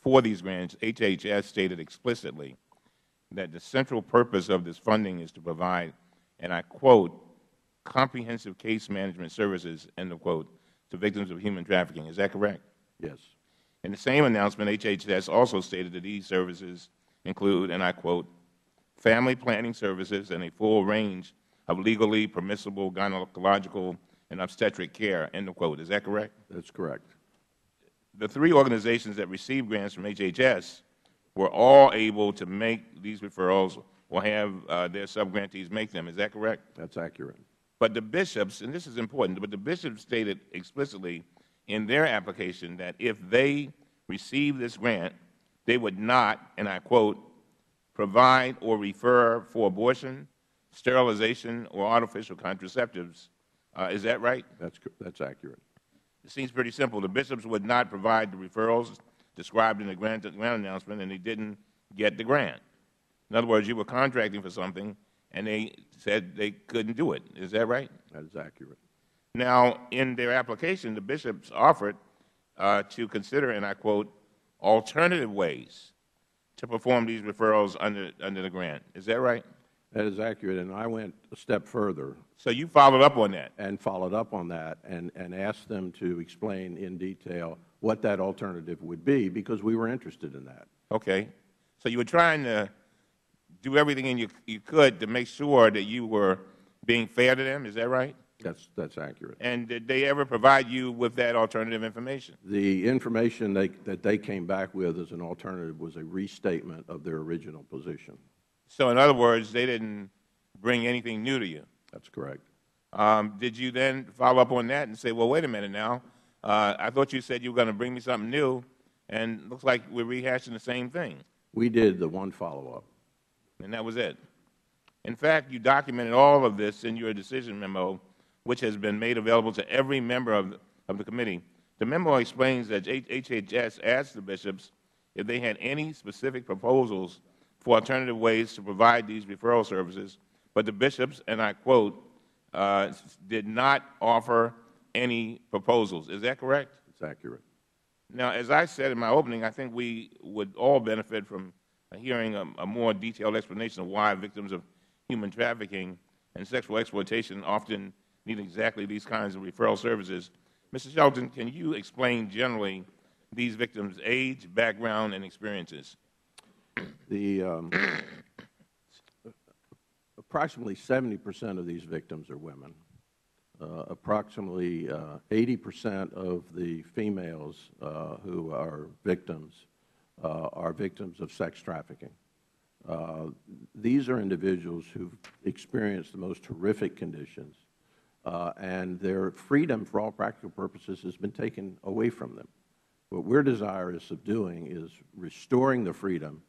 for these grants, HHS stated explicitly that the central purpose of this funding is to provide, and I quote, comprehensive case management services, end of quote, to victims of human trafficking. Is that correct? Yes. In the same announcement, HHS also stated that these services include, and I quote, family planning services and a full range of legally permissible gynecological and obstetric care, end of quote. Is that correct? That's correct. The 3 organizations that received grants from HHS were all able to make these referrals or have their subgrantees make them. Is that correct? That's accurate. But the bishops, and this is important, but the bishops stated explicitly in their application that if they received this grant, they would not, and I quote, provide or refer for abortion, sterilization, or artificial contraceptives. Is that right? That's accurate. It seems pretty simple. The bishops would not provide the referrals described in the grant announcement, and they didn't get the grant. In other words, you were contracting for something, and they said they couldn't do it. Is that right? That is accurate. Now, in their application, the bishops offered to consider, and I quote, alternative ways to perform these referrals under the grant. Is that right? That is accurate, and I went a step further. So you followed up on that? And followed up on that and asked them to explain in detail what that alternative would be, because we were interested in that. Okay. So you were trying to do everything you could to make sure that you were being fair to them. Is that right? That's accurate. And did they ever provide you with that alternative information? The information that they came back with as an alternative was a restatement of their original position. So in other words, they didn't bring anything new to you? That's correct. Did you then follow up on that and say, well, wait a minute now, I thought you said you were going to bring me something new, and it looks like we're rehashing the same thing? We did the one follow-up. And that was it. In fact, you documented all of this in your decision memo, which has been made available to every member of the committee. The memo explains that HHS asked the bishops if they had any specific proposals for alternative ways to provide these referral services, but the bishops, and I quote, did not offer any proposals. Is that correct? It's accurate. Now, as I said in my opening, I think we would all benefit from hearing a more detailed explanation of why victims of human trafficking and sexual exploitation often need exactly these kinds of referral services. Mr. Shelton, can you explain generally these victims' age, background, and experiences? Approximately 70% of these victims are women. Approximately 80% of the females who are victims of sex trafficking. These are individuals who've experienced the most horrific conditions, and their freedom, for all practical purposes, has been taken away from them. What we're desirous of doing is restoring the freedom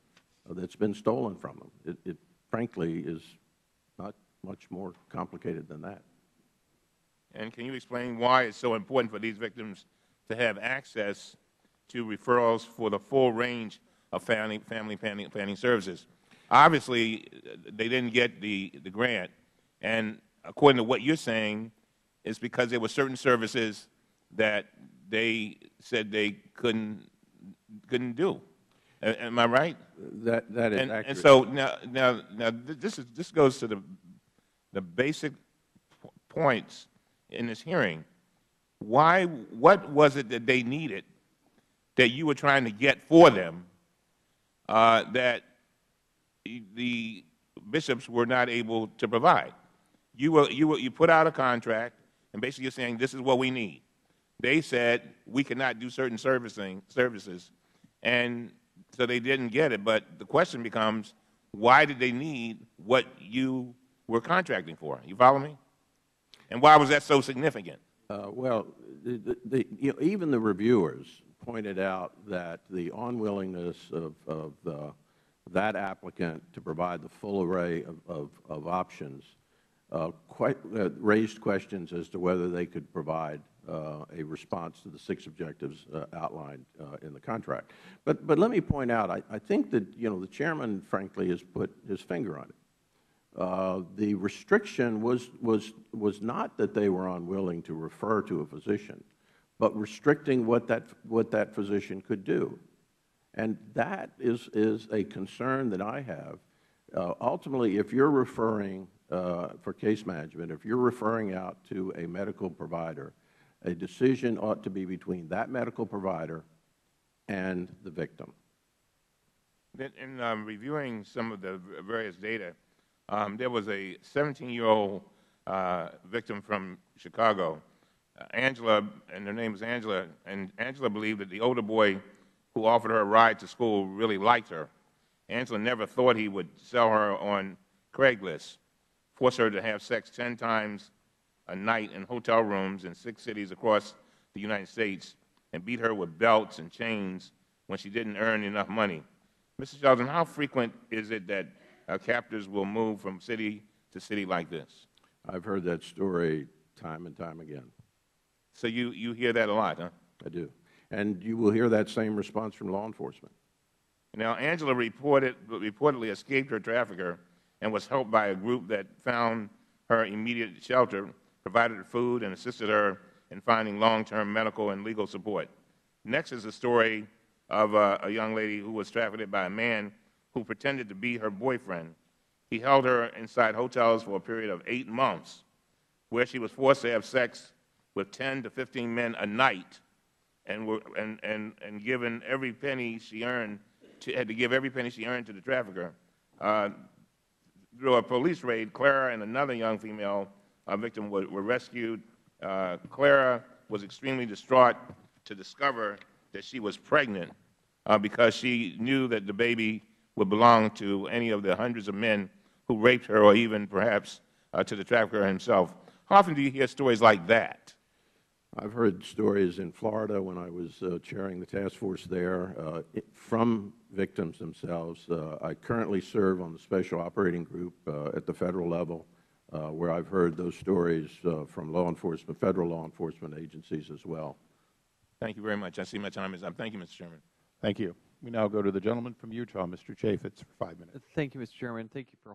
that's been stolen from them. It frankly is not much more complicated than that. And can you explain why it's so important for these victims to have access to referrals for the full range of family planning services? Obviously, they didn't get the grant, and according to what you're saying, it's because there were certain services that they said they couldn't do. Am I right? That is accurate. And so now this goes to the basic points in this hearing. What was it that they needed that you were trying to get for them that the bishops were not able to provide? You put out a contract, and basically you're saying this is what we need. They said we cannot do certain services, and so they didn't get it. But the question becomes, why did they need what you were contracting for? You follow me? And why was that so significant? Well, even the reviewers pointed out that the unwillingness of that applicant to provide the full array of options raised questions as to whether they could provide a response to the 6 objectives outlined in the contract. But let me point out, I think that the Chairman, frankly, has put his finger on it. The restriction was not that they were unwilling to refer to a physician, but restricting what that physician could do. And that is a concern that I have. Ultimately, if you're referring for case management, if you're referring out to a medical provider, a decision ought to be between that medical provider and the victim. In reviewing some of the various data, there was a 17-year-old victim from Chicago, Angela, and her name was Angela, and Angela believed that the older boy who offered her a ride to school really liked her. Angela never thought he would sell her on Craigslist, force her to have sex 10 times a night in hotel rooms in 6 cities across the United States, and beat her with belts and chains when she didn't earn enough money. Mr. Sheldon, how frequent is it that captors will move from city to city like this? I've heard that story time and time again. So you hear that a lot, huh? I do. And you will hear that same response from law enforcement. Now, Angela reportedly escaped her trafficker and was helped by a group that found her immediate shelter, provided her food, and assisted her in finding long-term medical and legal support. Next is the story of a young lady who was trafficked by a man who pretended to be her boyfriend. He held her inside hotels for a period of 8 months, where she was forced to have sex with 10 to 15 men a night, and given every penny she earned, had to give every penny she earned to the trafficker. Through a police raid, Clara and another young female victim were rescued. Clara was extremely distraught to discover that she was pregnant because she knew that the baby would belong to any of the hundreds of men who raped her, or even perhaps to the trafficker himself. How often do you hear stories like that? I've heard stories in Florida when I was chairing the task force there from victims themselves. I currently serve on the Special Operating Group at the Federal level, where I've heard those stories from law enforcement, Federal law enforcement agencies as well. Thank you very much. I see my time is up. Thank you, Mr. Chairman. Thank you. We now go to the gentleman from Utah, Mr. Chaffetz, for 5 minutes. Thank you, Mr. Chairman. Thank you for